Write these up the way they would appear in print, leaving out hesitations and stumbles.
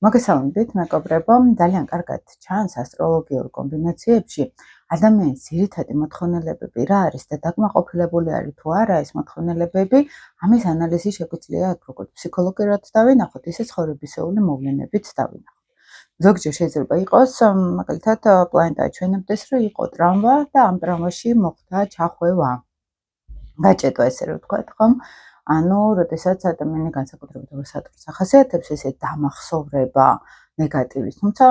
მოგესალმებით, მეგობრებო, ძალიან კარგად ჩანს ასტროლოგიურ კომბინაციებში ადამიანის ძირითადი მოთხოვნილებები რა არის და დაკმაყოფილებული არის თუ არა ეს მოთხოვნილებები, ამის ანალიზი შეგვიძლია როგორც ფსიქოლოგიურად დავინახოთ, ისე ცხოვრებისეული მოვლენებით დავინახოთ. ზოგჯერ შეიძლება იყოს, მაგალითად, პლანეტა ჩვენებდეს, რომ იყო ტრავმა და ამ ტრავმაში მოხდა ჩახვევა. გაჭედვა, ესე რომ ვთქვათ, ხომ? ანუ, როდესაც ადამიანი განსაკუთრებით სატურნს ახასიათებს ესე დამახსოვრება ნეგატივის, თუმცა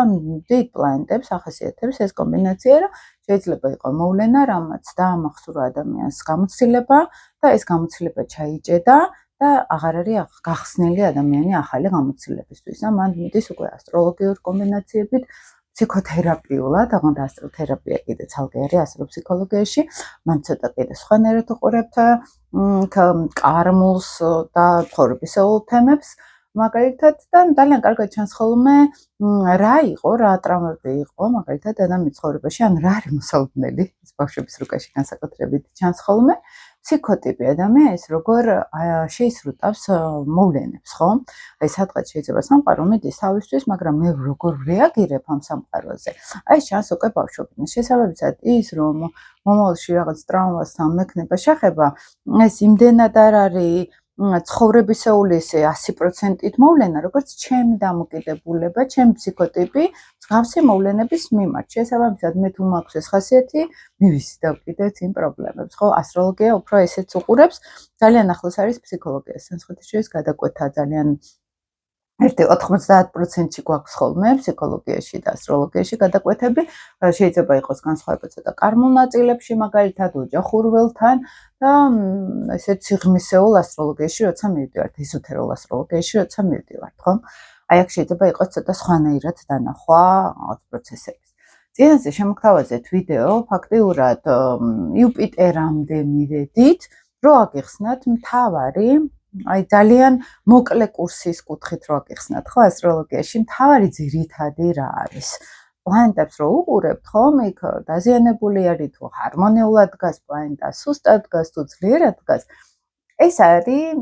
დიდ პლანეტებს ახასიათებს ეს კომბინაცია, რომ შეიძლება იყოს მოვლენა, რამაც დაამახსოვრა ადამიანს გამოცდილება და ეს გამოცდილება ჩაიჭედა და აღარ არის გახსნილი ადამიანი ახალი გამოცდილებისთვის. და მან მიდის უკვე ასტროლოგიურ კომბინაციებით ფსიქოთერაპიულად, აღარ ასტროთერაპია კიდე ცალკე არის ასტროფსიქოლოგიაში, მან ცოტა კიდე სხვანაირად უყურებთ კარმულს და ცხოვრებისეულ თემებს, მაგალითად და ძალიან კარგად ჩანს ხოლმე რა იყო, რა ტრავმები იყო, მაგალითად ადამიანის ცხოვრებაში, ან რა არის მოსალოდნელი, ეს ბავშვების რუკაში განსაკუთრებით ჩანს ხოლმე, ფსიქოტიპი ადამიანის როგორ შეისრულტავს მოვლენებს, ხო? აი სადღაც შეიძლება სამყარო მიდის თავისთვის, მაგრამ მე როგორ რეაგირებ ამ სამყაროზე? აი ჩანს უკვე ბავშვობიდან. შესაბამისად ის, რომ მომავალში რაღაც ტრავმასთან მექნება შეხება, ეს იმდენად არ არის ცხოვრებისეული ესე 100%-ით მოვლენა, როგორც ჩემი დამოკიდებულება, ჩემი ფსიქოტიპი მსგავსი მოვლენების მიმართ. შესაბამისად, მე თუ მაქვს ეს ხასიათი, მივიზიდავ კიდეც იმ პრობლემებს, ხო? ასტროლოგია უფრო ესეც უყურებს, ძალიან ახლოს არის ფსიქოლოგიას. სანსკრიტში ეს გადაკვეთა ძალიან 90%-ში გვაქვს ხოლმე ფსიქოლოგიაში და ასტროლოგიაში გადაკვეთები, შეიძლება იყოს განსხვავება ცოტა კარმულ ნაწილებში, მაგალითად ოჯახურ ველთან და ესეც სიღრმისეულ ასტროლოგიაში, როცა მივდივართ, ეზოთერულ ასტროლოგიაში, როცა მივდივართ, ხო? აი აქ შეიძლება იყოს ცოტა სხვანაირად დანახვა რაღაც პროცესების. წინასწარ შემოგთავაზეთ ვიდეო, ფაქტიურად იუპიტერამდე მივედით, რო აგიხსნათ მთავარი აი ძალიან მოკლე კურსის კუთხით რო აგიხსნათ, ხო, ასტროლოგიაში მთავარი ძირითადი რა არის? პლანეტებს რო უყურებთ, ხო, იქ დაზიანებული არის თუ ჰარმონიულად დგას პლანეტა, სუსტად დგას თუ ძლიერად დგას. ეს არის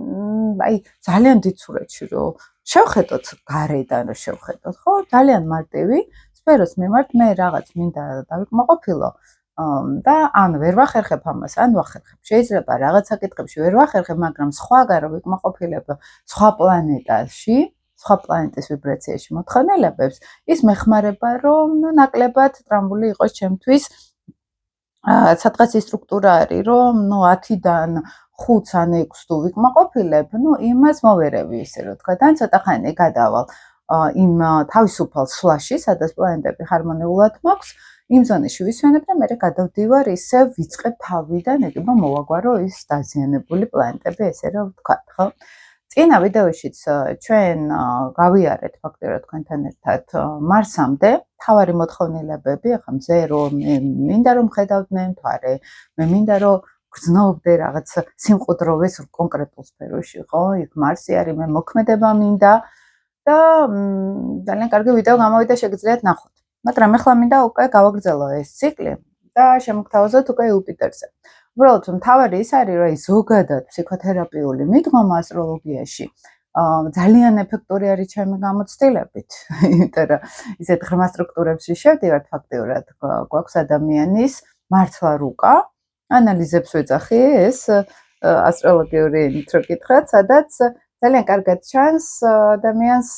აი ძალიან დიდ სურათში რო შევხედოთ გარედან რო შევხედოთ, ხო, ძალიან მარტივი სფეროს მიმართ მე რაღაც მინდა დავიკმაყოფილო და ან ვერ ვახერხებ ამას, ან ვახერხებ. შეიძლება რაღაც საკითხებში ვერ ვახერხებ, მაგრამ სხვაგან რო ვიკმაყოფილებ სხვა პლანეტაში, სხვა პლანეტის ვიბრაციაში მოთხოვნილებებს, ის მეხმარება, რომ ნაკლებად ტრავმული იყოს ჩემთვის. სადღაც ის სტრუქტურა არის, რომ 10-დან 5 ან 6 თუ ვიკმაყოფილებ, იმას მოვერევი, ისე რომ თქვა, და ცოტა ხანი გადავალ იმ თავისუფალ სვლაში, სადაც პლანეტები ჰარმონიულად მაქვს, იმ ზონაში ვისვენებ და მე გადავდივარ ისე ვიწყებ თავიდან, ეგება მოვაგვარო ის დაზიანებული პლანეტები, ესე რომ ვთქვათ, ხო? წინა ვიდეოშიც ჩვენ გავიარეთ ფაქტობრივად თქვენთან ერთად მარსამდე, თავარი მოთხოვნილებები, ახლა მზე რომ მინდა რომ ხედავდნენ, თუ არა, მე მინდა რომ გრძნობდე რაღაც სიმყუდროვეს კონკრეტულ სფეროში, ხო? იქ მარსი არის, მე მოქმედება მინდა და ძალიან კარგი ვიდეო გამოვიდა, შეგიძლიათ ნახოთ. მაგრამ ახლა მინდა უკვე გავაგრძელო ეს ციკლი და შემოგთავაზოთ უკვე იუპიტერზე. უბრალოდ მთავარი ის არის, რომ ზოგადად ფსიქოთერაპიული მიდგომა ასტროლოგიაში ძალიან ეფექტური არის ჩემი გამოცდილებით, იმიტომ რომ ისეთ ღრმა სტრუქტურებში შევდივართ ფაქტიურად, გვაქვს ადამიანის მართლა რუკა, ანალიზებს ვეძახი ეს ასტროლოგიური რო გითხრათ, სადაც ძალიან კარგად ჩანს ადამიანს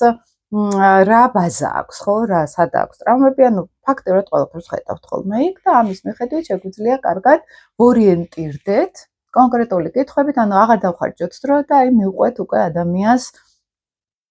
რა ბაზა აქვს, ხო, რა სად აქვს ტრავმები, ანუ ფაქტიურად ყველაფერს ხედავთ ხოლმე იქ და ამის მიხედვით შეგვიძლია კარგად ორიენტირდეთ კონკრეტული კითხვებით, ანუ აღარ დავხარჯოთ დრო და აი მივყვეთ უკვე ადამიანს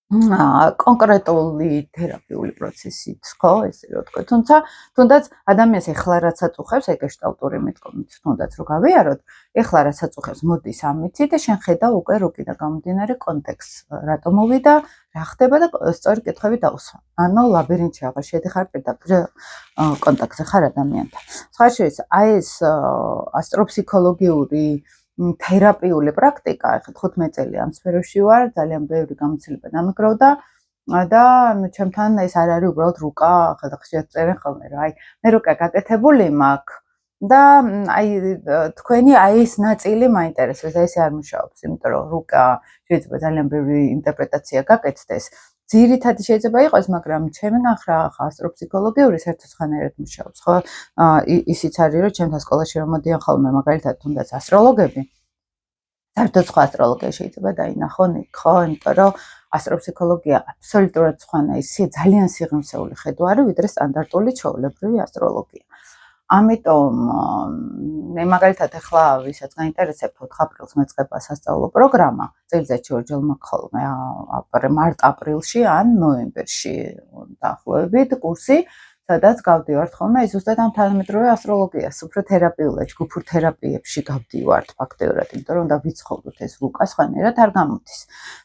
კონკრეტული თერაპიული პროცესით, ხო, ესე რომ ვთქვათ. თუნდაც ადამიანს ეხლა რაც აწუხებს, აი გეშტალტური მიდგომით, თუნდაც რო გავიაროთ, ეხლა რაც აწუხებს, მოდის ამითი და შენ ხედავ უკვე როკიდან გამომდინარე კონტექსტს, რატომ მოვიდა, რა ხდება და სწორი კითხვები დაუსვა. ანუ ლაბირინთში აღარ შედიხარ პირდაპირ კონტაქტზე ხარ ადამიანთან. სხვა შორის, აი ეს ასტროფსიქოლოგიური თერაპიული პრაქტიკა, ახლა 15 წელი ამ სფეროში ვარ, ძალიან ბევრი გამოცდილება დამიგროვდა და ჩემთან ეს არ არის უბრალოდ რუკა, ახლა ხშირად წერენ ხოლმე რა, აი მე რუკა გაკეთებული მაქვს და აი თქვენი აი ეს ნაწილი მაინტერესებს, და ესე არ მუშაობს, იმიტომ რომ რუკა შეიძლება ძალიან ბევრი ინტერპრეტაცია გაკეთდეს. ძირითადი შეიძლება იყოს, მაგრამ ჩემი განხრა ასტროფსიქოლოგიური საერთოდ მუშაობს, ხო? ისიც არის, რომ ჩემთან სკოლაში რომ მოდიან ხოლმე მაგალითად თუნდაც ასტროლოგები, საერთოდ სხვა ასტროლოგია შეიძლება დაინახონ იქ, ხო? იმიტომ რომ ასტროფსიქოლოგია აბსოლუტურად სხვანა, ის ძალიან სიღრმისეული ხედვა არის, ვიდრე სტანდარტული ჩვეულებრივი ასტროლოგია. ამიტომ მე მაგალითად ახლა ვისაც გაინტერესებთ 4 აპრილს მეწყება სასწავლო პროგრამა, წელიწადში ორჯერ მაქვს ხოლმე მარტ-აპრილში ან ნოემბერში დაახლოებით კურსი, სადაც გავდივართ ხოლმე ზუსტად ამ თანამედროვე ასტროლოგიას, უფრო თერაპიულად, ჯგუფურ თერაპიებში გავდივართ ფაქტიურად, იმიტომ რომ უნდა ვიცხოვროთ ეს რუკა, სხვანაირად არ გამოდის.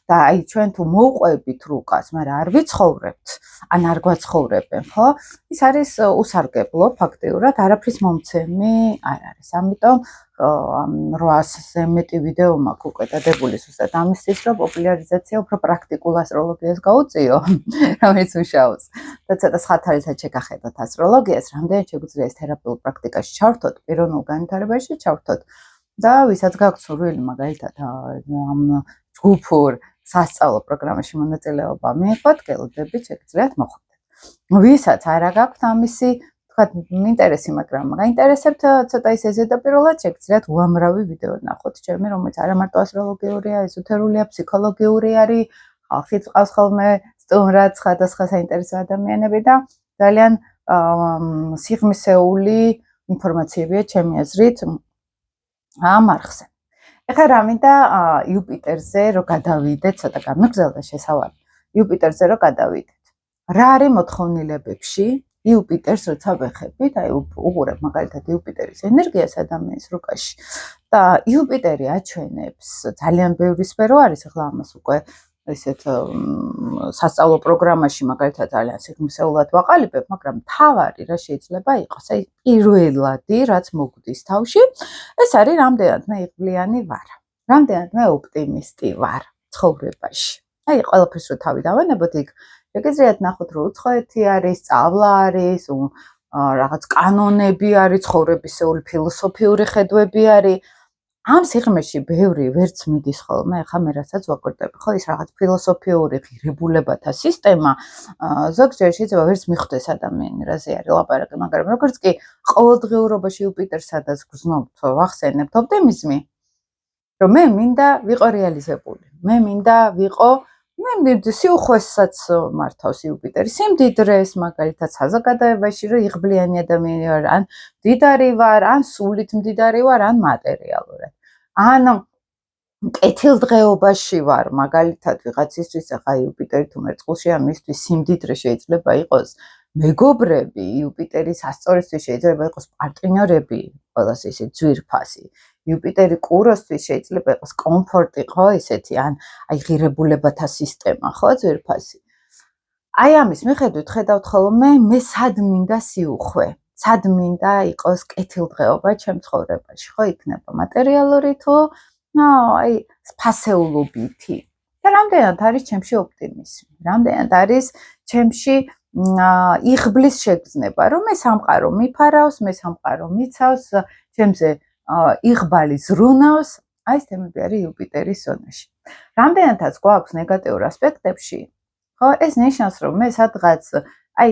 და აი ჩვენ თუ მოვყვებით რუკას, მაგრამ არ ვიცხოვრებთ, ან არ გვაცხოვრებენ, ხო? ის არის უსარგებლო ფაქტიურად, არაფრის მომცემი არ არის. ამიტომ 800-ზე მეტი ვიდეო მაქვს უკვე დადებული ზუსტად ამისთვის, რომ პოპულარიზაცია უფრო პრაქტიკულ ასტროლოგიას გაუწიო, რომელიც მუშაობს. და ცოტა სხვათაისაც შეგახედოთ ასტროლოგიას, რამდენად შეგვიძლია ეს თერაპიულ პრაქტიკაში ჩავრთოთ, პიროვნულ განვითარებაში ჩავრთოთ. და ვისაც გაქვთ სურვილი მაგალითად ამ ჯგუფურ სასწავლო პროგრამაში მონაწილეობა მიიღოთ, გელოდებით შეგიძლიათ მოხვდეთ. ვისაც არა გაქვთ ამისი თქვა მინტერესი, მაგრამ გაინტერესებთ ცოტა ისე ზედაპირულად, შეგიძლიათ უამრავი ვიდეო ნახოთ ჩემი, რომელიც არა მარტო ასტროლოგიურია, ეზოთერულია, ფსიქოლოგიური არის, ხალხი წავს ხოლმე სტუმრად სხვადასხვა საინტერესო ადამიანები და ძალიან სიღრმისეული ინფორმაციებია ჩემი აზრით ამ არხზე. ეხლა რა მინდა იუპიტერზე რომ გადავიდეთ, ცოტა გამიგზავნა შესავალი. იუპიტერზე რომ გადავიდეთ. რა არის მოთხოვნილებებში? იუპიტერს როცა ვეხებით, აი უყურებ მაგალითად იუპიტერის ენერგიას ადამიანის რუკაში და იუპიტერი აჩვენებს ძალიან ბევრი სფერო არის, ახლა ამას უკვე ესეთ სასწავლო პროგრამაში მაგალითად ძალიან სიღრმისეულად ვაყალიბებ, მაგრამ თავარი რა შეიძლება იყოს? აი პირველადი რაც მოგვდის თავში, ეს არის რამდენად მე იღბლიანი ვარ, რამდენად მე ოპტიმისტი ვარ ცხოვრებაში. აი ყველაფერს რო თავი დავანებოთ იქ შეგიძლიათ ნახოთ, რომ უცხოეთი არის, სწავლა არის, რაღაც კანონები არის, ცხოვრებისეული ფილოსოფიური ხედვები არის. ამ სიღრმეში ბევრი ვერც მიდის ხოლმე, ახლა მე რასაც ვაკვირდები, ხო, ის რაღაც ფილოსოფიური ღირებულებათა სისტემა, ზოგჯერ შეიძლება ვერც მიხვდეს ადამიანი, რაზე არის ლაპარაკი, მაგრამ როგორც კი ყოველდღიურობაში იუპიტერს სადაც გრძნობთ, ვახსენებთ ოპტიმიზმი, რომ მე მინდა ვიყო რეალიზებული, მე მინდა ვიყო სიუხვესაც მართავს იუპიტერი, სიმდიდრეს, მაგალითად საზოგადოებაში, რომ იღბლიანი ადამიანი ვარ, ან მდიდარი ვარ, ან სულით მდიდარი ვარ, ან მატერიალურად. ან კეთილდღეობაში ვარ, მაგალითად ვიღაცისთვის ახლა იუპიტერი თუ მერწყულშია, მისთვის სიმდიდრე შეიძლება იყოს მეგობრები, იუპიტერის ასწორისთვის შეიძლება იყოს პარტნიორები, ყველას ისე ძვირფასი. იუპიტერი კუროსთვის შეიძლება იყოს კომფორტი, ხო, ესეთი, ან აი ღირებულებათა სისტემა, ხო, ძვირფასი. აი ამის მიხედვით ხედავთ ხოლმე, მე სად მინდა სიუხვე, სად მინდა იყოს კეთილდღეობა ჩემ ცხოვრებაში, ხო, იქნება მატერიალური თუ აი ფასეულობითი. და რამდენად არის ჩემში ოპტიმიზმი, რამდენად არის ჩემში იღბლის შეგრძნება, რომ მე სამყარო მიფარავს, მე სამყარო მიცავს, ჩემზე იღბალი ზრუნავს, აი ეს თემები არის იუპიტერის ზონაში. რამდენადაც გვაქვს ნეგატიურ ასპექტებში, ხო, ეს ნიშნავს, რომ მე სადღაც აი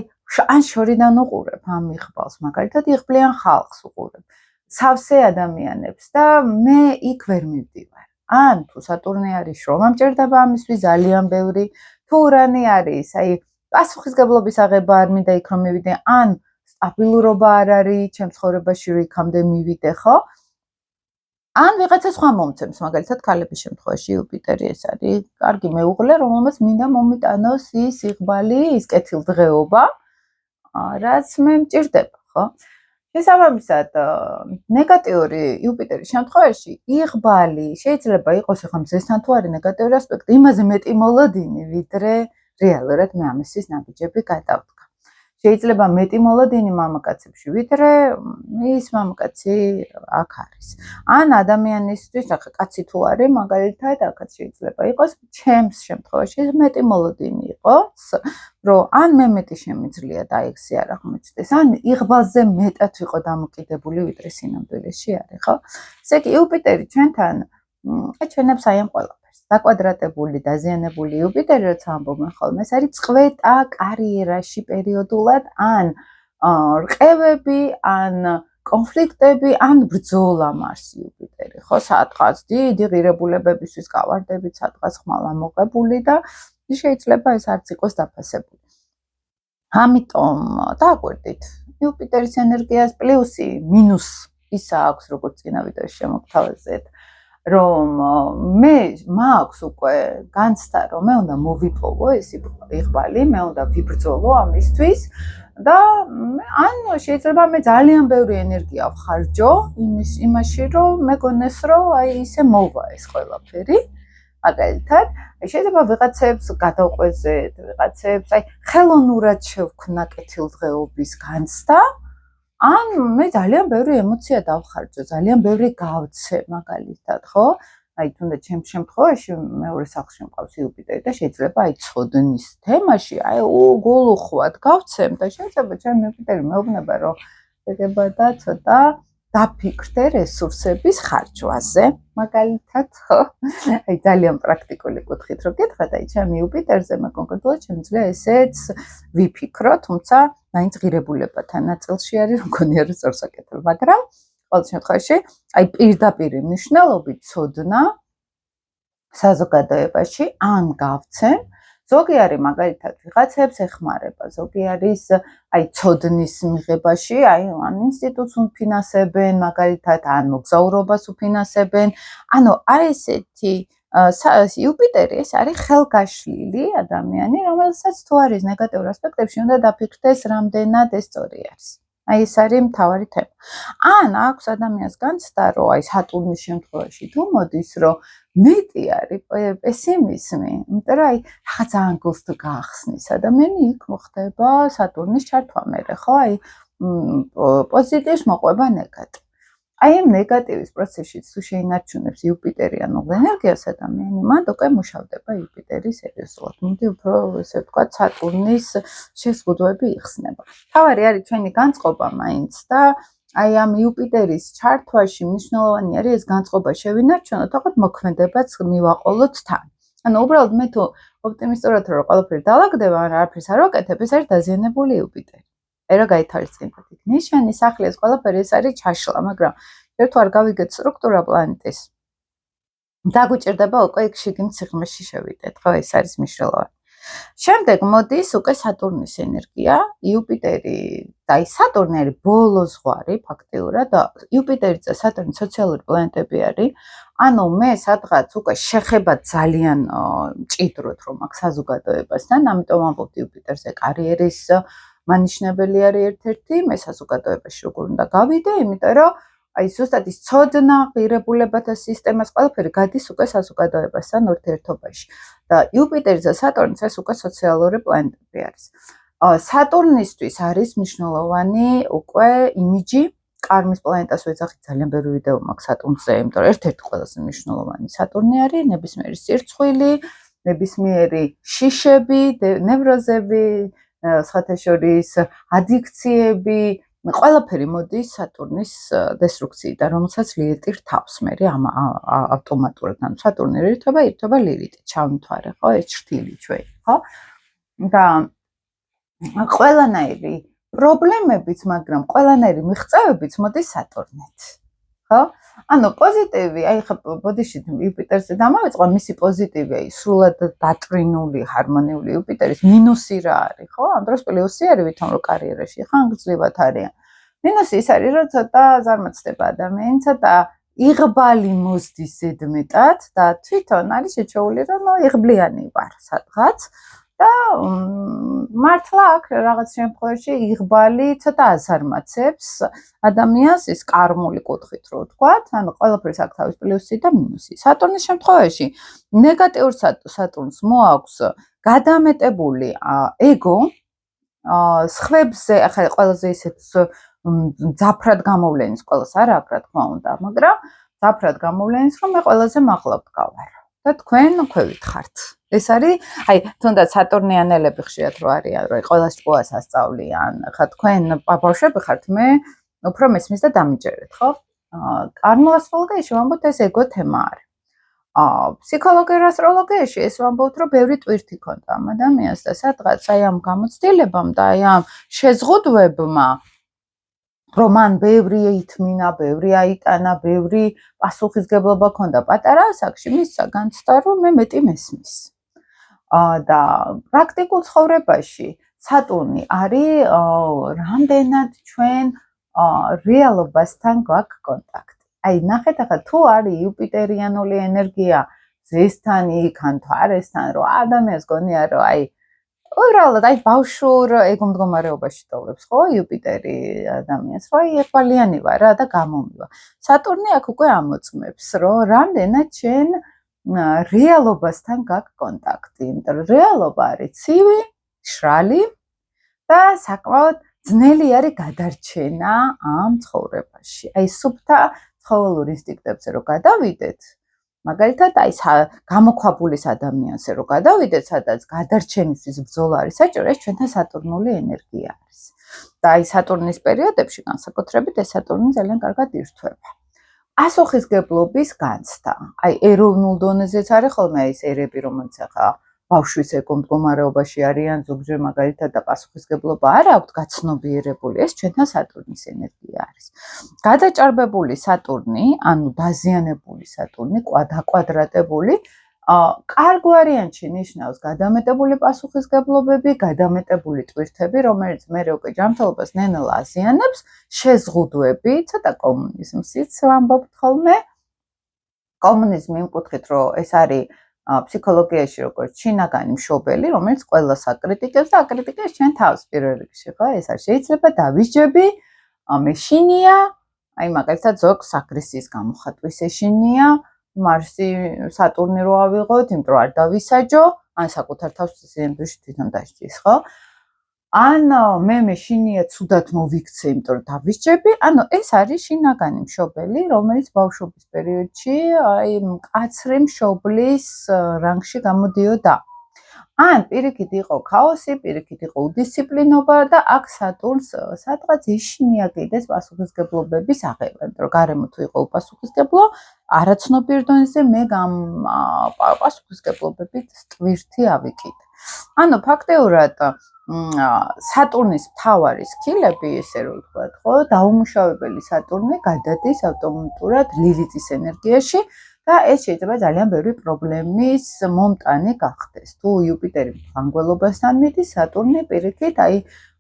ან შორიდან უყურებ ამ იღბალს, მაგალითად იღბლიან ხალხს უყურებ, სავსე ადამიანებს და მე იქ ვერ მივდივარ. ან თუ სატურნი არის, შრომა მჭირდება ამისთვის ძალიან ბევრი, თუ ურანი არის, აი პასუხისგებლობის აღება არ მინდა იქ რომ მივიდე, ან სტაბილურობა არ არის ჩემ ცხოვრებაში, რომ იქამდე მივიდე, ხო? ან ვიღაცა სხვა მომცემს, მაგალითად ქალების შემთხვევაში იუპიტერი ეს არის კარგი მეუღლე, რომელმაც მინდა მომიტანოს ის იღბალი, ის კეთილდღეობა, რაც მე მჭირდება, ხო? შესაბამისად, ნეგატიური იუპიტერის შემთხვევაში იღბალი შეიძლება იყოს ახლა მზესთან თუ არის ნეგატიური ასპექტი, იმაზე მეტი მოლოდინი, ვიდრე რეალურად მე ამისთვის ნაბიჯები გადავდგა. შეიძლება მეტი მოლოდინი მამაკაცებში, ვიდრე ის მამაკაცი აქ არის. ან ადამიანისთვის, ახლა კაცი თუ არის, მაგალითად, აქაც შეიძლება იყოს ჩემს შემთხვევაში მეტი მოლოდინი იყოს, რომ ან მე მეტი შემიძლია და ექსი არ აღმოჩნდეს, ან იღბალზე მეტად ვიყო დამოკიდებული, ვიდრე სინამდვილეში არის, ხო? ესე იგი იუპიტერი ჩვენთან აჩვენებს აი ამ ყველაფერს. დაკვადრატებული, დაზიანებული იუპიტერი, რაც ამბობენ ხოლმე, ეს არის წყვეტა კარიერაში პერიოდულად, ან რყევები, ან კონფლიქტები, ან ბრძოლა მარს იუპიტერი, ხო, სადღაც დიდი ღირებულებებისთვის გავარდებით, სადღაც ხმალა მოყებული და შეიძლება ეს არც იყოს დაფასებული. ამიტომ დააკვირდით, იუპიტერის ენერგიას პლუსი, მინუსი ისა აქვს, როგორც წინა ვიდეოში შემოგთავაზეთ, რომ მე მაქვს უკვე განცდა, რომ მე უნდა მოვიპოვო ეს იყვალი, მე უნდა ვიბრძოლო ამისთვის და ან შეიძლება მე ძალიან ბევრი ენერგია ვხარჯო იმაში, რომ მეგონეს, რომ აი ისე მოვა ეს ყველაფერი. მაგალითად, შეიძლება ვიღაცებს გადავყვეზეთ, ვიღაცებს აი ხელოვნურად შევქმნა კეთილდღეობის განცდა, ან მე ძალიან ბევრი ემოცია დავხარჯო, ძალიან ბევრი გავცე, მაგალითად, ხო? აი თუნდაც ჩემს შემთხვევაში მეორე სახლში მყავს იუპიტერი და შეიძლება აი ცოდნის თემაში აი გულუხვად გავცემ და შეიძლება ჩემი იუპიტერი მეუბნება, რომ ეგება და ცოტა დაფიქრდე რესურსების ხარჯვაზე, მაგალითად, ხო? აი ძალიან პრაქტიკული კუთხით რო გითხრათ, აი ჩემი იუპიტერზე მე კონკრეტულად შემიძლია ესეც ვიფიქრო, თუმცა მაინც ღირებულებათა ნაწილში არის, რომ გონია რომ სწორს აკეთებ, მაგრამ ყოველ შემთხვევაში აი პირდაპირ მნიშვნელობით ცოდნა საზოგადოებაში ან გავცემ, ზოგი არის მაგალითად ვიღაცებს ეხმარება, ზოგი არის აი ცოდნის მიღებაში, აი ან ინსტიტუტს უფინანსებენ, მაგალითად ან მოგზაურობას უფინანსებენ. ანუ აი ესეთი იუპიტერი ეს არის ხელგაშლილი ადამიანი, რომელსაც თუ არის ნეგატიურ ასპექტებში უნდა დაფიქრდეს, რამდენად ეს სწორი არის. აი ეს არის მთავარი თემა. ან აქვს ადამიანს განცდა, რომ აი სატურნის შემთხვევაში თუ მოდის, რომ მეტი არის პესიმიზმი, იმიტომ რომ აი რაღაც ძალიან გულს თუ გაახსნის ადამიანი, იქ მოხდება სატურნის ჩართვა მერე, ხო? აი პოზიტივს მოყვება ნეგატივი. აი ამ ნეგატივის პროცესშიც თუ შეინარჩუნებს იუპიტერიანულ ენერგიას ადამიანი, მანდ უკვე მუშავდება იუპიტერი სერიოზულად. მოდი უფრო ესე ვთქვათ, სატურნის შეზღუდვები იხსნება. თავარი არის ჩვენი განწყობა მაინც და აი ამ იუპიტერის ჩართვაში მნიშვნელოვანი არის ეს განწყობა შევინარჩუნოთ, თქო მოქმედებაც მივაყოლოთ თან. ანუ უბრალოდ მე თუ ოპტიმისტურად რომ ყველაფერი დაალაგდება, ან არაფერს არ ვაკეთებ, ეს არის დაზიანებული იუპიტერი. აი რა გაითვალისწინებთ იქ ნიშანი, სახლი, ეს ყველაფერი ეს არის ჩაშლა, მაგრამ ერთ არ გავიგეთ სტრუქტურა პლანეტის. დაგვიჭირდება უკვე იქ შიგნით სიღრმეში შევიდეთ, ხო, ეს არის მნიშვნელოვანი. შემდეგ მოდის უკვე სატურნის ენერგია, იუპიტერი და აი სატურნი არის ბოლო ზღვარი ფაქტიურად და იუპიტერი და სატურნი სოციალური პლანეტები არის. ანუ მე სადღაც უკვე შეხება ძალიან მჭიდროდ რომ აქ საზოგადოებასთან, ამიტომ ამბობთ იუპიტერზე კარიერის მანიშნებელი არის ერთ-ერთი, მე საზოგადოებაში როგორ უნდა გავიდე, იმიტომ რომ აი ზუსტად ის ცოდნა, ღირებულებათა სისტემას ყველაფერი გადის უკვე საზოგადოებასთან ურთიერთობაში. და იუპიტერი და სატურნი ეს უკვე სოციალური პლანეტები არის. სატურნისთვის არის მნიშვნელოვანი უკვე იმიჯი, კარმის პლანეტას ვეძახით, ძალიან ბევრი ვიდეო მაქვს სატურნზე, იმიტომ რომ ერთ-ერთი ყველაზე მნიშვნელოვანი სატურნი არის, ნებისმიერი სირცხვილი, ნებისმიერი შიშები, ნევროზები, სხვათა შორის ადიქციები, ყველაფერი მოდის სატურნის დესტრუქციიდან, რომელსაც ლილიტი რთავს მე ავტომატურად, ანუ სატურნი ირთვა ლილიტი, ჩავნთვარე, ხო, ეს ჭრთილი ჩვენი, ხო? და ყველანაირი პრობლემებიც, მაგრამ ყველანაირი მიღწევებიც მოდის სატურნით. ხო? ანუ პოზიტივი, აი ხა ბოდიში იუპიტერზე დამავიწყო, მისი პოზიტივი, აი სრულად დატრინული, ჰარმონიული იუპიტერის მინუსი რა არის, ხო? ამ დროს პლუსი არის, ვითომ რომ კარიერაში ხანგრძლივად არიან. მინუსი ის არის, რომ ცოტა ზარმაცდება ადამიანი, ცოტა იღბალი მოსდის ზედმეტად და თვითონ არის შეჩეული, რომ იღბლიანი ვარ სადღაც. და მართლა აქ რაღაც შემთხვევაში იღბალი ცოტა აზარმაცებს ადამიანს ის კარმული კუთხით რო ვთქვათ, ანუ ყველაფერს აქვს თავის პლუსი და მინუსი. სატურნის შემთხვევაში ნეგატიურ სატურნს მოაქვს გადამეტებული ეგო, სხვებზე, ახლა ყველაზე ისეთ ძაფრად გამოვლენის ყველას არა აქვს რა თქმა უნდა, მაგრამ ძაფრად გამოვლენის რომ მე ყველაზე მაღლა ვდგავარ. და თქვენ ქვევით ხართ. ეს არის, აი, თუნდაც სატურნიანელები ხშირად რო არიან, რომ ყველას ჭკუას ასწავლიან, ხა თქვენ ბავშვები ხართ, მე უფრო მესმის და დამიჯერეთ, ხო? კარმულ ასტროლოგიაში ვამბობთ ეს ეგო თემა არის. ფსიქოლოგიურ ასტროლოგიაში ეს ვამბობთ, რომ ბევრი ტვირთი ქონდა ამ ადამიანს და სადღაც აი ამ გამოცდილებამ და აი ამ შეზღუდვებმა რომ მან ბევრი ითმინა, ბევრი აიტანა, ბევრი პასუხისგებლობა ქონდა პატარა ასაკში, მისცა განცდა, რომ მე მეტი მესმის. და პრაქტიკულ ცხოვრებაში სატურნი არის რამდენად ჩვენ რეალობასთან გვაქვს კონტაქტი. აი ნახეთ ახლა თუ არის იუპიტერიანული ენერგია ზესთან იქ ან თვარესთან, რომ ადამიანს გონია რომ აი უბრალოდ აი ბავშვურ ეგ მდგომარეობაში ტოვებს ხო იუპიტერი ადამიანს, რომ აი ეყვალიანი ვარ რა და გამომივა. სატურნი აქ უკვე ამოწმებს, რომ რამდენად ჩვენ რეალობასთან გაქვს კონტაქტი, იმიტომ რომ რეალობა არის ცივი, შრალი და საკმაოდ ძნელი არის გადარჩენა ამ ცხოვრებაში. აი სუფთა ცხოველურ ინსტინქტებზე რომ გადავიდეთ, მაგალითად აი გამოქვაბულის ადამიანზე რომ გადავიდეთ, სადაც გადარჩენისთვის ბრძოლა არის საჭირო, ეს ჩვენთან სატურნული ენერგია არის. და აი სატურნის პერიოდებში განსაკუთრებით ეს სატურნი ძალიან კარგად ირთვება. პასუხისგებლობის განცდა. აი ეროვნულ დონეზეც არის ხოლმე ეს ერები, რომელიც ახლა ბავშვის ეკო მდგომარეობაში არიან ზოგჯერ მაგალითად და პასუხისგებლობა არ აქვთ გაცნობიერებული, ეს ჩვენთან სატურნის ენერგია არის. გადაჭარბებული სატურნი, ანუ დაზიანებული სატურნი, დაკვადრატებული, კარგ ვარიანტში ნიშნავს გადამეტებული პასუხისგებლობები, გადამეტებული ტვირთები, რომელიც მე უკვე ჯანმრთელობას ნელ-ნელა აზიანებს, შეზღუდვები, ცოტა კომუნიზმშიც ვამბობთ ხოლმე. კომუნიზმი იმ კუთხით, რომ ეს არის ფსიქოლოგიაში როგორც შინაგანი მშობელი, რომელიც ყველას აკრიტიკებს და აკრიტიკებს ჩვენ თავს პირველ რიგში, ხო? ეს არ შეიძლება დავისჯები, მე შინია, აი მაგალითად ზოგს აგრესიის გამოხატვის ეშინია, მარსი სატურნი რო ავიღოთ, იმიტომ რომ არ დავისაჯო, ან საკუთარ თავს ზემდუში თვითონ დასჯის, ხო? ან მე შინია ცუდად მოვიქცე, იმიტომ რომ დავისჯები, ანუ ეს არის შინაგანი მშობელი, რომელიც ბავშვობის პერიოდში აი მკაცრი მშობლის რანგში გამოდიოდა. ან პირიქით იყო ქაოსი, პირიქით იყო უდისციპლინობა და აქ სატურნს სადღაც ეშინია კიდეს პასუხისგებლობების აღება, იმიტომ რომ გარემო თუ იყო უპასუხისგებლო, არაცნობიერ დონეზე მე პასუხისგებლობებით ტვირთი ავიკიდე. ანუ ფაქტეურად სატურნის მთავარი სქილები, ესე რომ ვთქვათ, ხო, დაუმუშავებელი სატურნი გადადის ავტომატურად ლილითის ენერგიაში და ეს შეიძლება ძალიან ბევრი პრობლემის მომტანი გახდეს. თუ იუპიტერი ფანგველობასთან მიდის, სატურნი პირიქით აი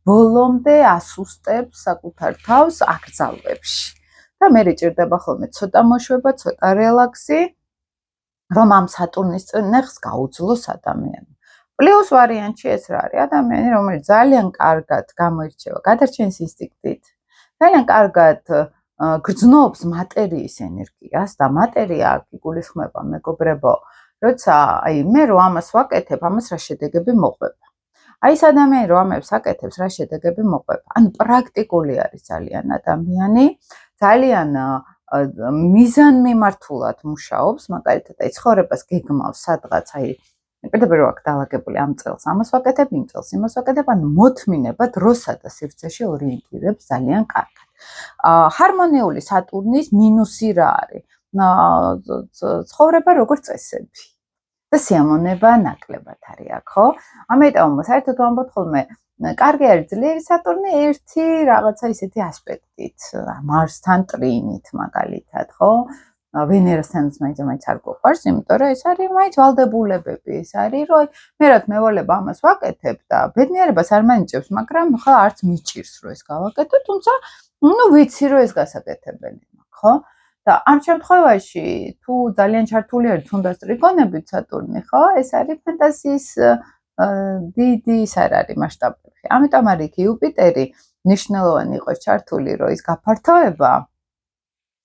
ბოლომდე ასუსტებს საკუთარ თავს აკრძალვებში. და მე ჭირდება ხოლმე ცოტა მოშვება, ცოტა რელაქსი, რომ ამ სატურნის წინახს გაუძლოს ადამიანი. პლუს ვარიანტში ეს რა არის? ადამიანი, რომელიც ძალიან კარგად გამოირჩევა გადარჩენის ინსტინქტით, ძალიან კარგად გრძნობს მატერიის ენერგიას და მატერია აქ იგულისხმება მეგობრებო, როცა აი მე რო ამას ვაკეთებ, ამას რა შედეგები მოყვება. აი ეს ადამიანი რო ამებს აკეთებს, რა შედეგები მოყვება. ანუ პრაქტიკული არის ძალიან ადამიანი, ძალიან მიზანმიმართულად მუშაობს, მაგალითად აი ცხოვრებას გეგმავს სადღაც აი პირდაპირ აქ დალაგებული ამ წელს ამას ვაკეთებ, იმ წელს იმას ვაკეთებ, ანუ მოთმინება დროსა და სივრცეში ორიენტირებს ძალიან კარგად. ჰარმონიული სატურნის მინუსი რა არის? ცხოვრება როგორც წესები. და სიამოვნება ნაკლებად არის აქ, ხო? ამიტომ საერთოდ ვამბობთ ხოლმე, კარგი არის ძლიერი სატურნი ერთი რაღაცა ისეთი ასპექტით, მარსთან ტრინით მაგალითად, ხო? ვენერასთანაც მაინც არ გვყვარს, იმიტომ რომ ეს არის მაინც ვალდებულებები, ეს არის რომ მე რა მევალება ამას ვაკეთებ და ბედნიერებას არ მანიჭებს, მაგრამ ხა არც მიჭირს რომ ეს გავაკეთო, თუმცა ნუ ვიცი რომ ეს გასაკეთებელი მაქვს, ხო? და ამ შემთხვევაში თუ ძალიან ჩართული არის თუნდაც ტრიგონებით სატურნი, ხო? ეს არის ფანტაზიის დიდი ის არ არის მასშტაბებში. ამიტომ არის კი იუპიტერი ნიშნულოვანი იყოს ჩართული, რომ ის გაფართოება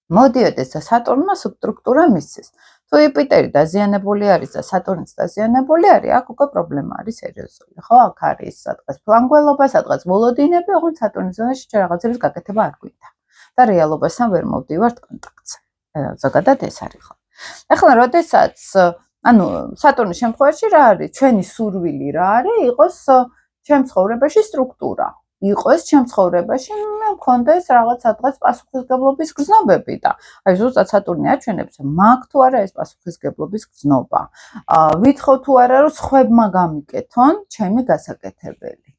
მოდიოდეს და სატურნმა სტრუქტურა მისცეს. თუ იუპიტერი დაზიანებული არის და სატურნიც დაზიანებული არის, აქ უკვე პრობლემა არის სერიოზული, ხო? აქ არის სადღაც ფლანგველობა, სადღაც მოლოდინები, ოღონდ სატურნის ზონაში ჩვენ რაღაცების გაკეთება არ გვინდა. და რეალობასთან ვერ მოვდივართ კონტაქტზე. ზოგადად ეს არის ხო. ახლა როდესაც ანუ სატურნის შემთხვევაში რა არის? ჩვენი სურვილი რა არის? იყოს ჩემ ცხოვრებაში სტრუქტურა. იყოს ჩემ ცხოვრებაში, მე მქონდეს რაღაც სადღაც პასუხისმგებლობის გრძნობები და აი ზუსტად სატურნი აჩვენებს, მაქვს თუ არა ეს პასუხისმგებლობის გრძნობა. ვითხოვ თუ არა, რომ სხვებმა გამიკეთონ ჩემი გასაკეთებელი.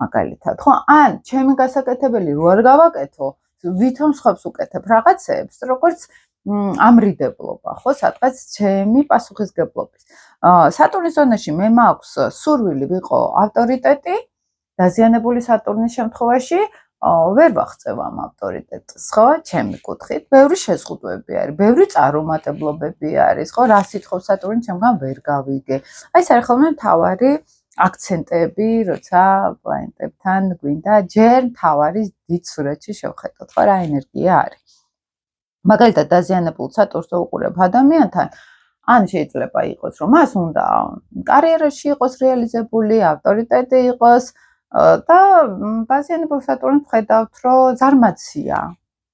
მაგალითად, ხო? ან ჩემი გასაკეთებელი რო არ გავაკეთო, ვითომ სხვებს უკეთებ რაღაცეებს, როგორც ამრიდებლობა, ხო, სადღაც ჩემი პასუხისმგებლობის. სატურნის ზონაში მე მაქვს სურვილი ვიყო ავტორიტეტი, დაზიანებული სატურნის შემთხვევაში ვერ ვაღწევ ამ ავტორიტეტს, ხო, ჩემი კუთხით. ბევრი შეზღუდვები არის, ბევრი წარუმატებლობები არის, ხო, რა სიტყვის სატურნი ჩემგან ვერ გავიგე. აი ეს არის ხოლმე მთავარი აქცენტები, როცა პლანეტებთან გვინდა ჯერ მთავარი დიდ სურათში შევხედოთ, ხო, რა ენერგია არის. მაგალითად, დაზიანებულ სატურნს უყურებ ადამიანთან, ან შეიძლება იყოს, რომ მას უნდა კარიერაში იყოს რეალიზებული, ავტორიტეტი იყოს და დაზიანებულ სატურნს ხედავთ, რომ ზარმაცია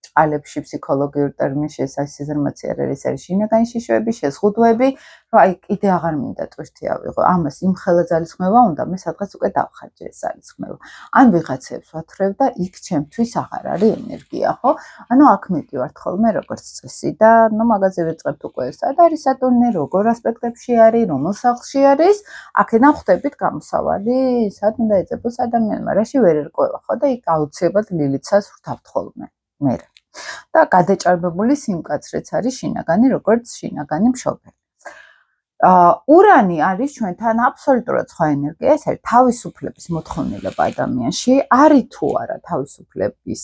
წყალებში ფსიქოლოგიურ ტერმინში ეს ზარმაცია არის შინაგანი შიშოები, შეზღუდვები, რომ აი კიდე აღარ მინდა ტვირთი ავიღო, ამას იმ ხელა ძალისხმევა უნდა, მე სადღაც უკვე დავხარჯე ეს ძალისხმევა. ან ვიღაცებს ვათრევ და იქ ჩემთვის აღარ არის ენერგია, ხო? ანუ აქ მივდივართ ხოლმე როგორც წესი და ნუ მაგაზე ვიწყებთ უკვე სად არის სატურნი, როგორ ასპექტებში არის, რომელ სახლში არის, აქედან ხვდებით გამოსავალი, სად უნდა ეძებოს ადამიანმა, რაში ვერ ერკვევა, ხო? და იქ აუცილებლად ლილიცას ვრთავთ ხოლმე მე. და გადაჭარბებული სიმკაცრეც არის შინაგანი, როგორც შინაგანი მშობელი. ურანი არის ჩვენთან აბსოლუტურად სხვა ენერგია, ეს არის თავისუფლების მოთხოვნილება ადამიანში, არის თუ არა თავისუფლების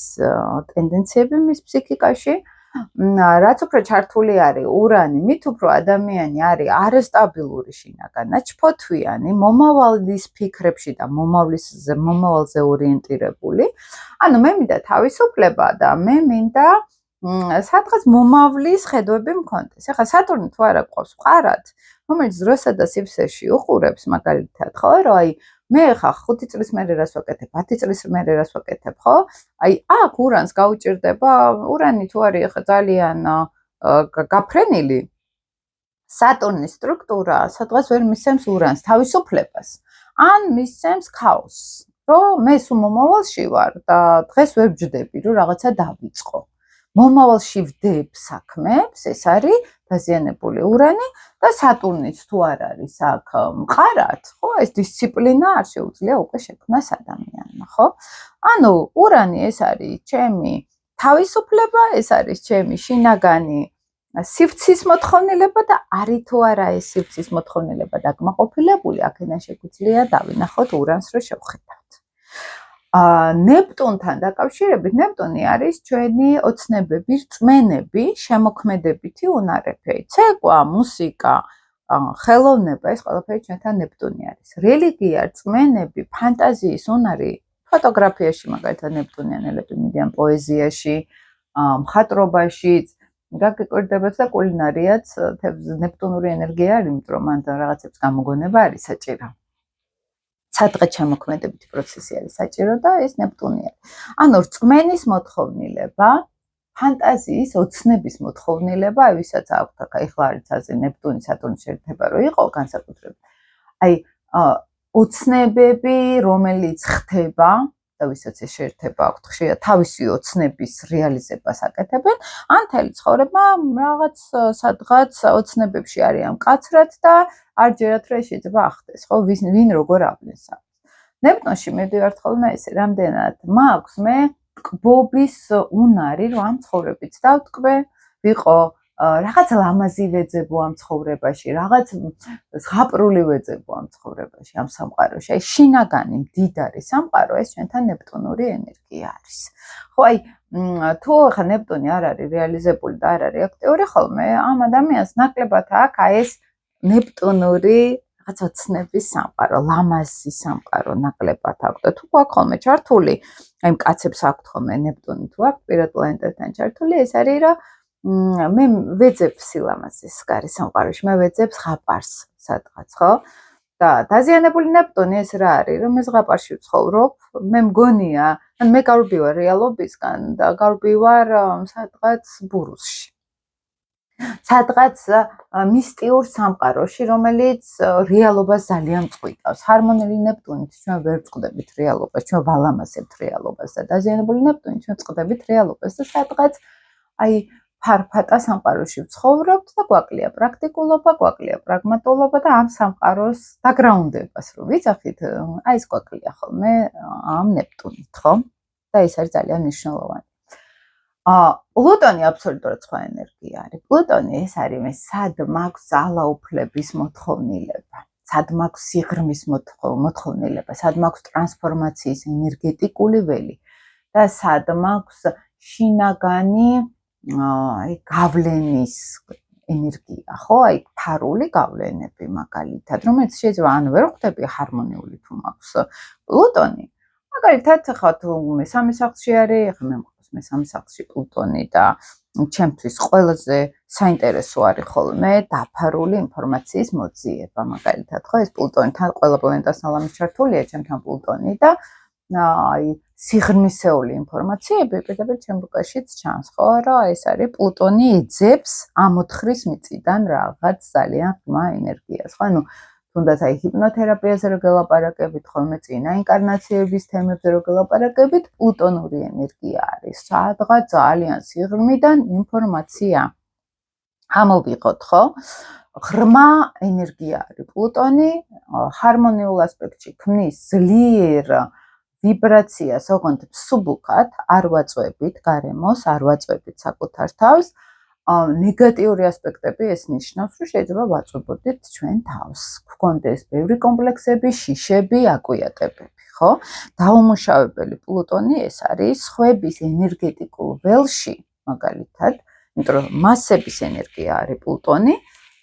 ტენდენციები მის ფსიქიკაში, რაც უფრო ჩართული არის ურანი, მით უფრო ადამიანი არის არასტაბილური შინაგანად, ჩფოთვიანი, მომავლის ფიქრებში და მომავალზე ორიენტირებული. ანუ მე მინდა თავისუფლება და მე მინდა სადღაც მომავლის ხედვები მქონდეს. ეხლა სატურნი თუ არა გვყავს ვყარად, რომელიც დროსა და სივრცეში უყურებს მაგალითად, ხო, რომ აი მე ხა 5 წლის მერე რას ვაკეთებ, 10 წლის მერე რას ვაკეთებ, ხო? აი აქ ურანს გაუჭირდება, ურანი თუ არის ხა ძალიან გაფრენილი, სატურნის სტრუქტურა სადღაც ვერ მისცემს ურანს თავისუფლებას, ან მისცემს ქაოსს, რომ მე სულ მომავალში ვარ და დღეს ვერ ვჯდები, რომ რაღაცა დავიწყო. მომავალში ვდებ საქმებს, ეს არის დაზიანებული ურანი და სატურნიც თუ არ არის აქ მყარად, ხო, ეს დისციპლინა არ შეუძლია უკვე შექმნას ადამიანმა, ხო? ანუ ურანი ეს არის ჩემი თავისუფლება, ეს არის ჩემი შინაგანი სივრცის მოთხოვნილება და არის თუ არა ეს სივრცის მოთხოვნილება დაკმაყოფილებული, აქედან შეგვიძლია დავინახოთ ურანს, რომ შევხედავთ. ნეპტუნთან დაკავშირებით, ნეპტუნი არის ჩვენი ოცნებები, რწმენები, შემოქმედებითი უნარები. ცეკვა, მუსიკა, ხელოვნება, ეს ყველაფერი ჩვენთან ნეპტუნი არის. რელიგია, რწმენები, ფანტაზიის უნარი, ფოტოგრაფიაში მაგალითად ნეპტუნიანელები მიდიან პოეზიაში, მხატვრობაშიც, გაგიკვირდებათ და კულინარიაც ნეპტუნური ენერგია არის, იმიტომ რომ მან რაღაცებს გამოგონება არის საჭირო. სადღაც შემოქმედებითი პროცესი არის საჭირო და ეს ნეპტუნი არის. ანუ რწმენის მოთხოვნილება, ფანტაზიის, ოცნების მოთხოვნილება, აი ვისაც აქვთ ახლა ეხლა არის ასე ნეპტუნი, სატურნის შეერთება რო იყო განსაკუთრებით. აი ოცნებები, რომელიც ხდება და ვისაც ეს შეერთება აქვთ ხშირად თავისი ოცნების რეალიზებას აკეთებენ, ან მთელი ცხოვრება რაღაც სადღაც ოცნებებში არიან მკაცრად და არ ჯერათ რომ შეიძლება ახდეს, ხო, ვინ როგორ ავლენს. ნეპტუნში მივდივართ ხოლმე ესე, რამდენად მაქვს მე ტკბობის უნარი, რომ ამ ცხოვრებით დავტკბე, ვიყო რაღაც ლამაზი ვეძებო ამ ცხოვრებაში, რაღაც ზღაპრული ვეძებო ამ ცხოვრებაში, ამ სამყაროში. აი შინაგანი მდიდარი სამყარო ეს ჩვენთან ნეპტუნური ენერგია არის. ხო, აი თუ ახლა ნეპტუნი არ არის რეალიზებული და არ არის აქტიური ხოლმე, ამ ადამიანს ნაკლებად აქვს აი ეს ნეპტუნური რაღაც ოცნების სამყარო, ლამაზი სამყარო ნაკლებად აქვს და თუ გვაქვს ხოლმე ჩართული, აი მკაცებს აქვთ ხოლმე ნეპტუნი თუ აქვს პირად პლანეტებთან ჩართული, ეს არის რომ მე ვეძებ სილამაზეს გარე სამყაროში, მე ვეძებ ზღაპარს სადღაც, ხო? და დაზიანებული ნეპტუნი ეს რა არის, რომ მე ზღაპარში ვცხოვრობ, მე მგონია, ან მე გავბივარ რეალობისგან და გავბივარ სადღაც ბურუსში. სადღაც მისტიურ სამყაროში, რომელიც რეალობას ძალიან წყვიტავს. ჰარმონიული ნეპტუნით ჩვენ ვერ წყვდებით რეალობას, ჩვენ ვალამაზებთ რეალობას და დაზიანებული ნეპტუნით ჩვენ წყვდებით რეალობას და სადღაც აი ფარფატა სამყაროში ვცხოვრობთ და გვაკლია პრაქტიკულობა, გვაკლია პრაგმატულობა და ამ სამყაროს დაგრაუნდებას რო ვიცახით, აი ეს გვაკლია ხოლმე ამ ნეპტუნით, ხო? და ეს არის ძალიან მნიშვნელოვანი. პლუტონი აბსოლუტურად სხვა ენერგია არის. პლუტონი ეს არის მე სად მაქვს ძალაუფლების მოთხოვნილება, სად მაქვს სიღრმის მოთხოვნილება, სად მაქვს ტრანსფორმაციის ენერგეტიკული ველი და სად მაქვს შინაგანი აი გავლენის ენერგია, ხო? აი ფარული გავლენები მაგალითად, რომელიც შეიძლება ან ვერ ხვდები ჰარმონიული თუ მაქვს პლუტონი. მაგალითად, ხა თუ მესამე სახლში არის, ხა მე მესამე სახლში პლუტონი და ჩემთვის ყველაზე საინტერესო არის ხოლმე დაფარული ინფორმაციის მოძიება, მაგალითად, ხო? ეს პლუტონი თან ყველა პლანეტას ნალამის ჩართულია ჩემთან პლუტონი და აი სიღრმისეული ინფორმაციები პირდაპირ ჩემ რუკაშიც ჩანს, ხო? რა ეს არის პლუტონი ეძებს ამოთხრის მიწიდან რაღაც ძალიან ღრმა ენერგიას, ხო? ანუ თუნდაც აი ჰიპნოთერაპიაზე რო გელაპარაკებით, ხოლმე წინა ინკარნაციების თემებზე რო გელაპარაკებით, პლუტონური ენერგია არის სადღაც ძალიან სიღრმიდან ინფორმაცია ამოვიღოთ, ხო? ღრმა ენერგია არის პლუტონი, ჰარმონიულ ასპექტში ქმნის ძლიერ ვიბრაციას, ოღონდ მსუბუქად, არ ვაწვევით გარემოს, არ ვაწვევით საკუთარ თავს. ნეგატიური ასპექტები ეს ნიშნავს, რომ შეიძლება ვაწვევოდეთ ჩვენ თავს. გვქონდეს ბევრი კომპლექსები, შიშები, აკვიატებები, ხო? დაუმუშავებელი პლუტონი ეს არის სხვების ენერგეტიკულ ველში, მაგალითად, იმიტომ რომ მასების ენერგია არის პლუტონი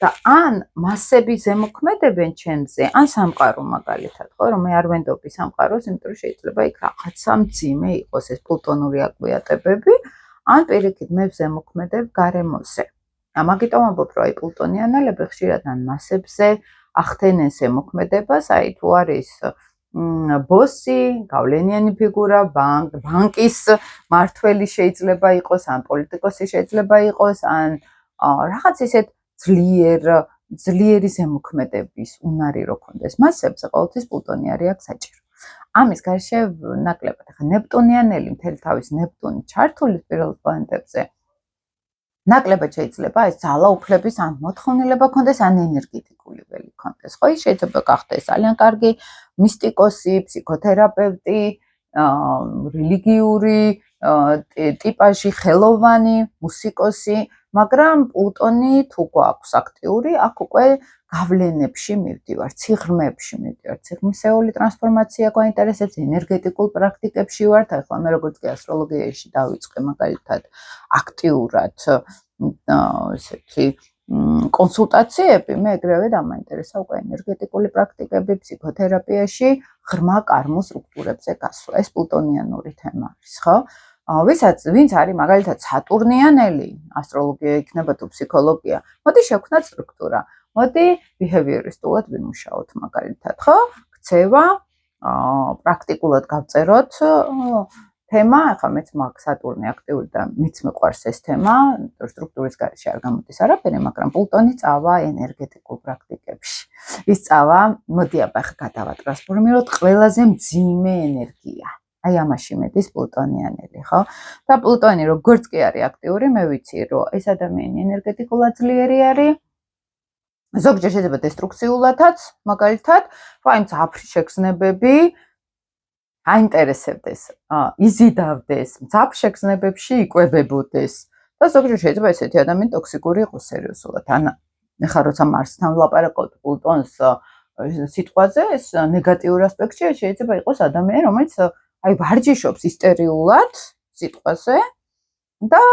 და ან მასები ზემოქმედებენ ჩემზე, ან სამყარო მაგალითად, ხო, რომ მე არ ვენდობი სამყაროს, იმიტომ რომ შეიძლება იქ რაღაცა მძიმე იყოს ეს პლუტონური აკვიატებები, ან პირიქით მე ზემოქმედებ გარემოზე. ამიტომ ამბობ, რომ აი პლუტონიანელები ხშირად ან მასებზე ახდენენ ზემოქმედებას, აი თუ არის ბოსი, გავლენიანი ფიგურა, ბანკის მართველი შეიძლება იყოს, ან პოლიტიკოსი შეიძლება იყოს, ან რაღაც ისეთ ძლიერი ზემოქმედების უნარი რო ქონდეს მასებზე, ყოველთვის პლუტონი არის აქ საჭირო. ამის გარშე ნაკლებად, ახლა ნეპტუნიანელი მთელი თავის ნეპტუნი ჩართული პირველ პლანეტებზე ნაკლებად შეიძლება ეს ძალაუფლების ან მოთხოვნილება ქონდეს, ან ენერგეტიკული ველი ქონდეს, ხო? ის შეიძლება გახდეს ძალიან კარგი მისტიკოსი, ფსიქოთერაპევტი, რელიგიური ტიპაჟი, ხელოვანი, მუსიკოსი, მაგრამ პლუტონი თუ გვაქვს აქტიური, აქ უკვე გავლენებში მივდივართ, სიღრმეებში მივდივართ, სიღრმისეული ტრანსფორმაცია გვაინტერესებს, ენერგეტიკულ პრაქტიკებში ვართ, ახლა მე როგორც კი ასტროლოგიაში დავიწყე მაგალითად აქტიურად ესეთი კონსულტაციები, მე ეგრევე დამაინტერესა უკვე ენერგეტიკული პრაქტიკები, ფსიქოთერაპიაში, ღრმა კარმულ სტრუქტურებზე გასვლა, ეს პლუტონიანური თემა არის, ხო? ვინც არის მაგალითად სატურნიანელი, ასტროლოგია იქნება თუ ფსიქოლოგია, მოდი შევქმნათ სტრუქტურა. მოდი ბიჰევიორისტულად ვიმუშაოთ მაგალითად, ხო? ქცევა, პრაქტიკულად გავწეროთ თემა, ახლა მეც მაქვს სატურნი აქტიური და მეც მეყვარს ეს თემა, სტრუქტურის გარშე არ გამოდის არაფერი, მაგრამ პლუტონი წავა ენერგეტიკულ პრაქტიკებში. ის წავა, მოდი აბა ახლა გადავატრანსფორმიროთ ყველაზე მძიმე ენერგია. აი ამაში მედის პლუტონიანელი, ხო? და პლუტონი როგორც კი არის აქტიური, მე ვიცი, რომ ეს ადამიანი ენერგეტიკულად ძლიერი არის. ზოგჯერ შეიძლება დესტრუქციულადაც, მაგალითად, ხო, აი მძაფრი შეგრძნებები აინტერესებდეს, იზიდავდეს, მძაფრ შეგრძნებებში იკვებებოდეს და ზოგჯერ შეიძლება ესეთი ადამიანი ტოქსიკური იყოს სერიოზულად. ან ეხლა როცა მარსთან ვლაპარაკობთ პლუტონს სიტყვაზე, ეს ნეგატიურ ასპექტში შეიძლება იყოს ადამიანი, რომელიც აი ვარჯიშობს ისტერიულად სიტყვაზე და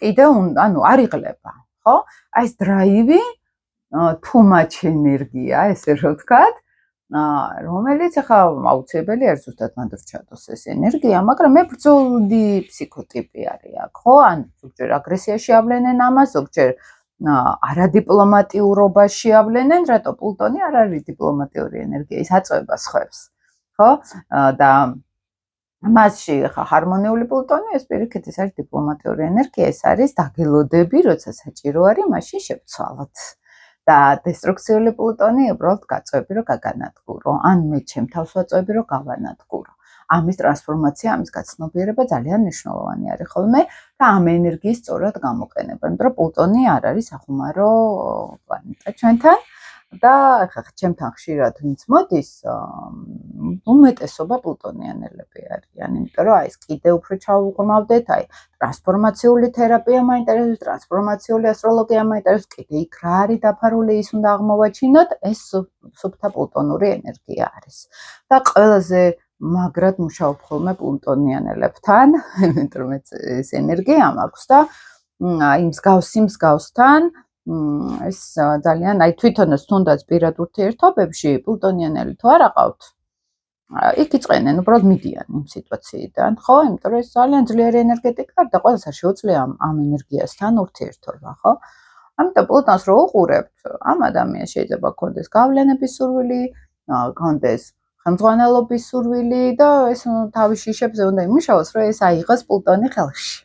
კიდევ ანუ არ იღლება, ხო? აი ეს დრაივი too much ენერგია, ესე რომ ვთქვათ, რომელიც ახლა აუცილებელი არ ზუსტად მანდ რჩადოს ეს ენერგია, მაგრამ მე ბრძოლი ფსიქოტიპი არის აქ, ხო? ან ზოგჯერ აგრესიაში ავლენენ ამას, ზოგჯერ არადიპლომატიურობაში ავლენენ, რატო პლუტონი არ არის დიპლომატიური ენერგია, ის აწვება სხვებს, ხო? და მასში ხა ჰარმონიული პლუტონი, ეს პირიქით ეს არის დიპლომატიური ენერგია, ეს არის დაგელოდები, როცა საჭირო არის, მაშინ შევცვალოთ. და დესტრუქციული პლუტონი უბრალოდ გაწევები, რომ გაგანადგურო, ან მე ჩემ თავს ვაწევები, რომ გავანადგურო. ამის ტრანსფორმაცია, ამის გაცნობიერება ძალიან მნიშვნელოვანი არის ხოლმე და ამ ენერგიის სწორად გამოყენება, იმიტომ რომ პლუტონი არ არის სახუმარო პლანეტა ჩვენთან. და ახლა ჩემთან ხშირად ვინც მოდის, უმეტესობა პლუტონიანელები არიან, იმიტომ რომ აი ეს კიდე უფრო ჩავუყრმავდეთ, აი ტრანსფორმაციული თერაპია მაინტერესებს, ტრანსფორმაციული ასტროლოგია მაინტერესებს, კიდე იქ რა არის დაფარული, ის უნდა აღმოვაჩინოთ, ეს სუფთა პლუტონური ენერგია არის. და ყველაზე მაგრად მუშაობ ხოლმე პლუტონიანელებთან, იმიტომ რომ ეს ენერგია მაქვს და აი მსგავსთან ეს ძალიან აი თვითონაც თუნდაც პირად ურთიერთობებში პლუტონიანელი თუ არ აყავთ იქ იწყენენ უბრალოდ მიდიან იმ სიტუაციიდან ხო იმიტომ რომ ეს ძალიან ძლიერი ენერგეტიკაა და ყველასა შეუძლია ამ ენერგიასთან ურთიერთობა ხო ამიტომ პლუტონს რო უყურებთ ამ ადამიანს შეიძლება გქონდეს გავლენების სურვილი გქონდეს ხელმძღვანელობის სურვილი და ეს თავის შიშებზე უნდა იმუშაოს რომ ეს აიღოს პლუტონი ხელში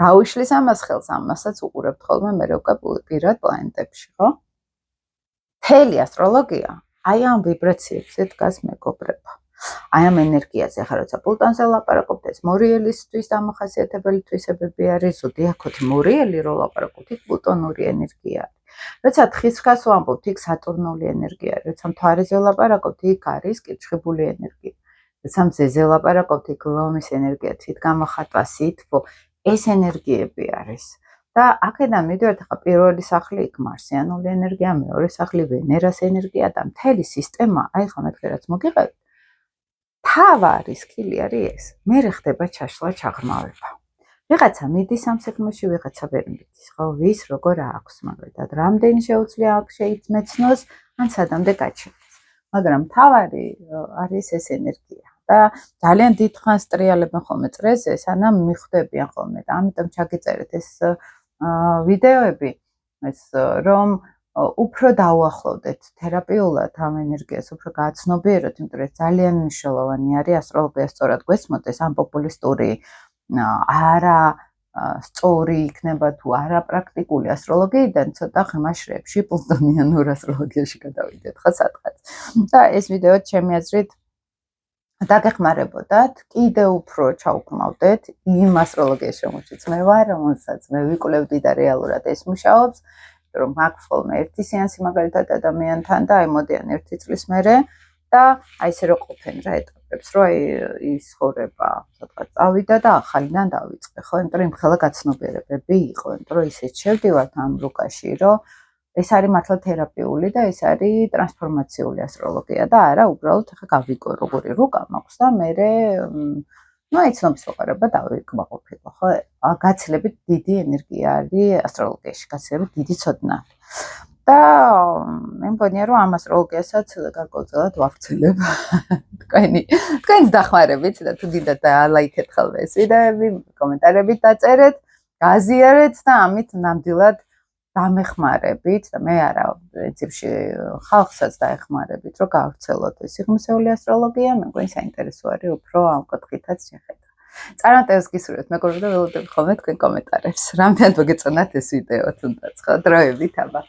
გაუშლის ამას ხელს, ამასაც უყურებთ ხოლმე მე უკვე პირად პლანეტებში, ხო? მთელი ასტროლოგია აი ამ ვიბრაციებზე დგას მეგობრებო. აი ამ ენერგიაზე, ახლა როცა პლუტონზე ლაპარაკობთ, ეს მორიელისთვის დამახასიათებელი თვისებები არის, ზოდიაქოთი მორიელი რო ლაპარაკობთ, იქ პლუტონური ენერგია არის. როცა თხის ხას ვამბობთ, იქ სატურნული ენერგია არის, როცა მთვარეზე ლაპარაკობთ, იქ არის კირჩხიბული ენერგია. როცა მზეზე ლაპარაკობთ, იქ ლომის ენერგია, თვით გამოხატვა, სითბო ეს ენერგიები არის და აქედან მივიდივართ ახლა პირველი სახლი იქ მარსიანული ენერგია, მეორე სახლი ვენერას ენერგია და მთელი სისტემა, აი ხა მეთქე რაც მოგიყევით. თავარი სკილი არის ეს. მე ხდება ჩაშლა ჩაღრმავება. ვიღაცა მიდის ამ საქმეში, ვიღაცა ვერ მიდის, ხო, ვის როგორ აქვს მაგალითად, რამდენი შეუძლია აქ შეიცმეცნოს, ან სადამდე გაჩერდეს. მაგრამ თავარი არის ეს ენერგია. და ძალიან დიდხანს ტრიალებენ ხოლმე წრეზე, სანამ მიხვდებიან ხოლმე და ამიტომ ჩაგიწერეთ ეს ვიდეოები, ეს რომ უფრო დაუახლოვდეთ თერაპიულად ამ ენერგიას, უფრო გააცნობიეროთ, იმიტომ რომ ძალიან მნიშვნელოვანი არის ასტროლოგია სწორად გვესმოდეს ამ პოპულისტური არა სწორი იქნება თუ არა პრაქტიკული ასტროლოგიიდან ცოტა ხმაშრებში პლუტონიანურ ასტროლოგიაში გადავიდეთ ხო სადღაც. და ეს ვიდეო ჩემი აზრით დაგეხმარებოდათ, კიდევ უფრო ჩაუყრმავდეთ იმ ასტროლოგიის შემოჭიც მე ვარ, რომელსაც მე ვიკვლევდი და რეალურად ეს მუშაობს, რომ მაქვს ხოლმე ერთი სეანსი მაგალითად ადამიანთან და აი მოდიან ერთი წლის მერე და აი ესე რო ყოფენ რა ეტაპებს, რომ აი ის ხორება სადღაც წავიდა და ახალიდან დავიწყე, ხო, იმიტომ რომ იმხელა გაცნობიერებები იყო, იმიტომ რომ ისე შევდივართ ამ რუკაში, რომ ეს არის მართლა თერაპიული და ეს არის ტრანსფორმაციული ასტროლოგია და არა უბრალოდ ახლა გავიგო როგორი რუკა მაქვს და მე ну აი ცნობის ვაყარება დავიკმაყოფილო ხო გაცილებით დიდი ენერგია არის ასტროლოგიაში გაცილებით დიდი ცოდნა და მე მგონია რომ ამ ასტროლოგიასაც გარკვეულწილად ვავრცელებ თქვენს დახმარებით და თუ გინდათ ლაიქეთ ხოლმე ეს ვიდეოები კომენტარებით დაწერეთ გაზიარეთ და ამით ნამდვილად დამეხმარებით და მე არა პრინციპში ხალხსაც დაეხმარებით რომ გავრცელოთ ეს სიღრმისეული ასტროლოგია მე მგონი საინტერესო არის უფრო ამ კუთხითაც შეხედა. წარმატებას გისურვებთ მეგობრებო და ველოდები ხოლმე თქვენ კომენტარებს. რამდენად მოგეწონათ ეს ვიდეო თუნდაც ხო დროებით აბა